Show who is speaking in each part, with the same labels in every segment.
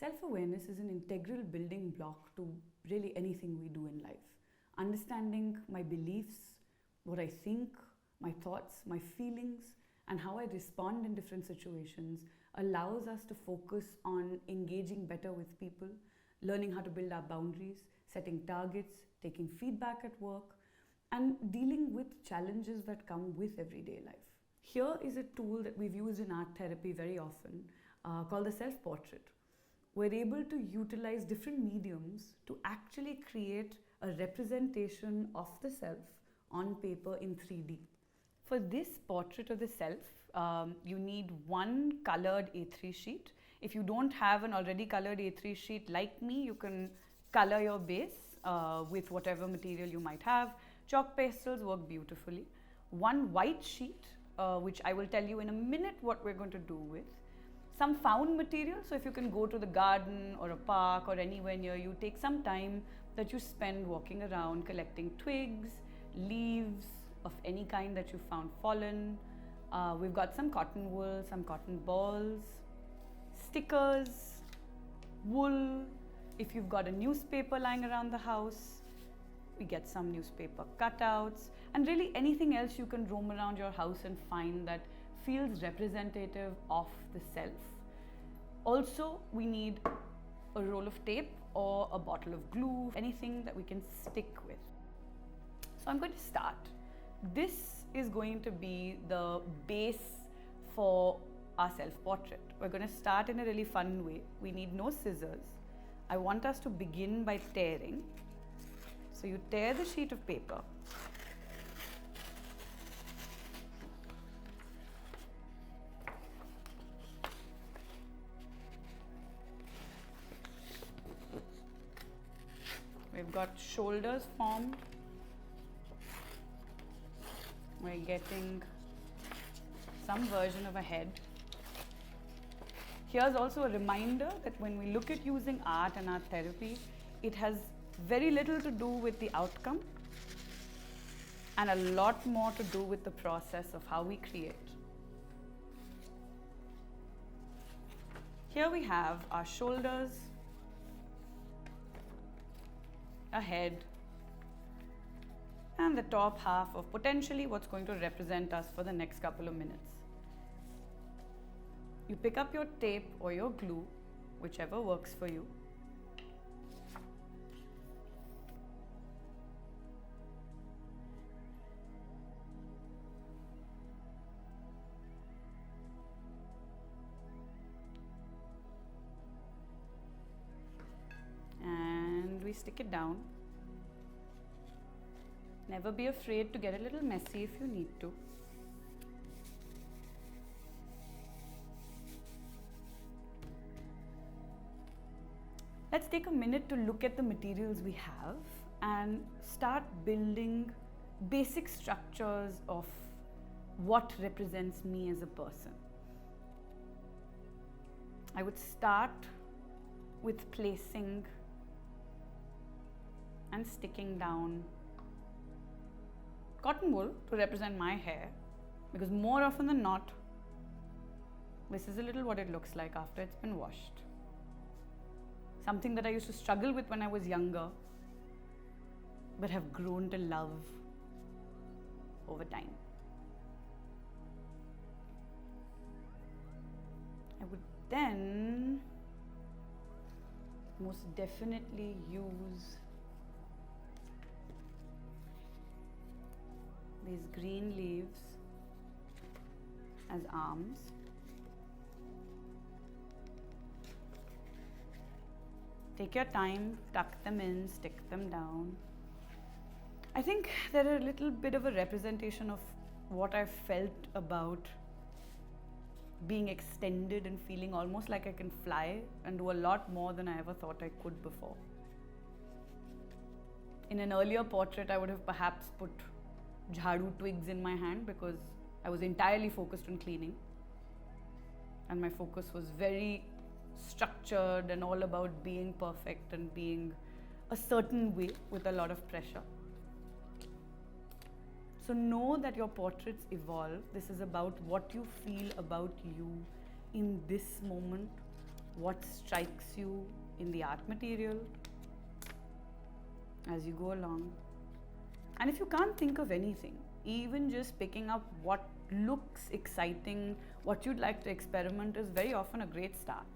Speaker 1: Self-awareness is an integral building block to really anything we do in life. Understanding my beliefs, what I think, my thoughts, my feelings, and how I respond in different situations allows us to focus on engaging better with people, learning how to build our boundaries, setting targets, taking feedback at work, and dealing with challenges that come with everyday life. Here is a tool that we've used in art therapy very often called the self-portrait. We're able to utilize different mediums to actually create a representation of the self on paper in 3D. For this portrait of the self, you need one colored A3 sheet. If you don't have an already colored A3 sheet like me, you can color your base with whatever material you might have. Chalk pastels work beautifully. One white sheet, which I will tell you in a minute what we're going to do with. Some found material, so if you can go to the garden or a park or anywhere near you, take some time that you spend walking around collecting twigs, leaves of any kind that you found fallen. We've got some cotton wool, some cotton balls, stickers, wool. If you've got a newspaper lying around the house, we get some newspaper cutouts, and really anything else you can roam around your house and find that feels representative of the self. Also, we need a roll of tape or a bottle of glue, anything that we can stick with. So I'm going to start. This is going to be the base for our self-portrait. We're going to start in a really fun way. We need no scissors. I want us to begin by tearing. So you tear the sheet of paper. We've got shoulders formed. We're getting some version of a head. Here's also a reminder that when we look at using art and art therapy, it has very little to do with the outcome and a lot more to do with the process of how we create. Here we have our shoulders, a head, and the top half of potentially what's going to represent us for the next couple of minutes. You pick up your tape or your glue, whichever works for you. And we stick it down. Never be afraid to get a little messy if you need to. Let's take a minute to look at the materials we have and start building basic structures of what represents me as a person. I would start with placing and sticking down cotton wool to represent my hair, because more often than not, this is a little what it looks like after it's been washed. Something that I used to struggle with when I was younger, but have grown to love over time. I would then most definitely use these green leaves as arms. Take your time, tuck them in, stick them down. I think they're a little bit of a representation of what I've felt about being extended and feeling almost like I can fly and do a lot more than I ever thought I could before. In an earlier portrait, I would have perhaps put jhadu twigs in my hand because I was entirely focused on cleaning, and my focus was very structured and all about being perfect and being a certain way with a lot of pressure. So know that your portraits evolve. This is about what you feel about you in this moment, what strikes you in the art material as you go along. And if you can't think of anything, even just picking up what looks exciting, what you'd like to experiment is very often a great start.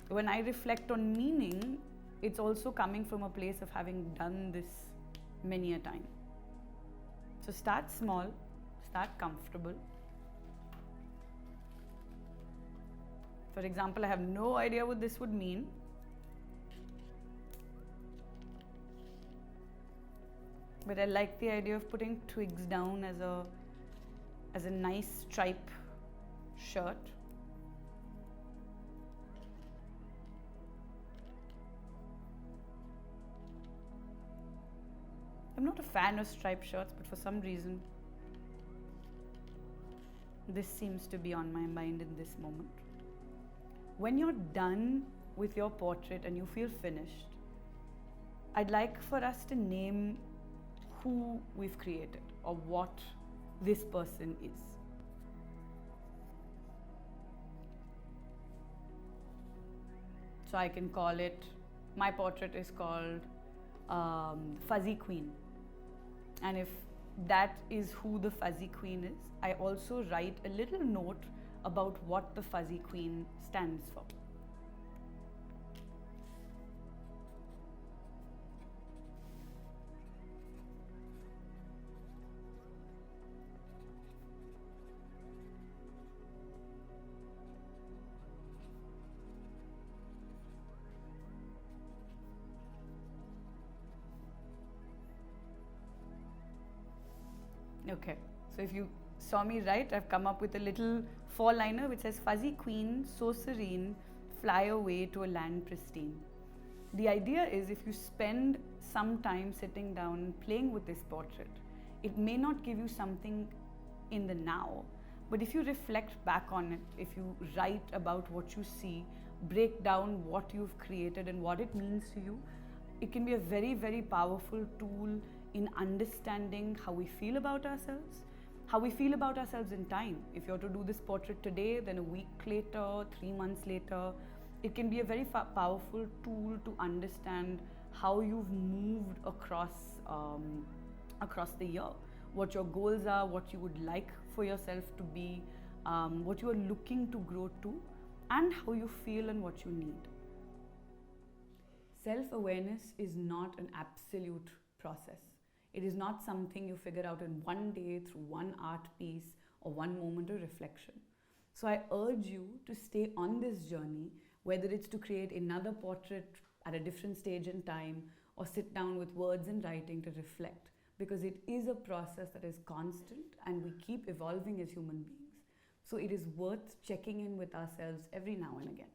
Speaker 1: When I reflect on meaning, it's also coming from a place of having done this many a time. So start small, start comfortable. For example, I have no idea what this would mean. But I like the idea of putting twigs down as a nice stripe shirt. I'm not a fan of striped shirts, but for some reason, this seems to be on my mind in this moment. When you're done with your portrait and you feel finished, I'd like for us to name who we've created or what this person is. So I can call it, my portrait is called Fuzzy Queen. And if that is who the Fuzzy Queen is, I also write a little note about what the Fuzzy Queen stands for. Okay, so if you saw me right, I've come up with a little four-liner which says, Fuzzy Queen, so serene, fly away to a land pristine. The idea is if you spend some time sitting down and playing with this portrait, it may not give you something in the now, but if you reflect back on it, if you write about what you see, break down what you've created and what it means to you, it can be a very, very powerful tool in understanding how we feel about ourselves, how we feel about ourselves in time. If you're to do this portrait today, then a week later, 3 months later, it can be a very powerful tool to understand how you've moved across the year, what your goals are, what you would like for yourself to be, what you are looking to grow to, and how you feel and what you need. Self-awareness is not an absolute process. It is not something you figure out in one day through one art piece or one moment of reflection. So I urge you to stay on this journey, whether it's to create another portrait at a different stage in time or sit down with words and writing to reflect, because it is a process that is constant and we keep evolving as human beings. So it is worth checking in with ourselves every now and again.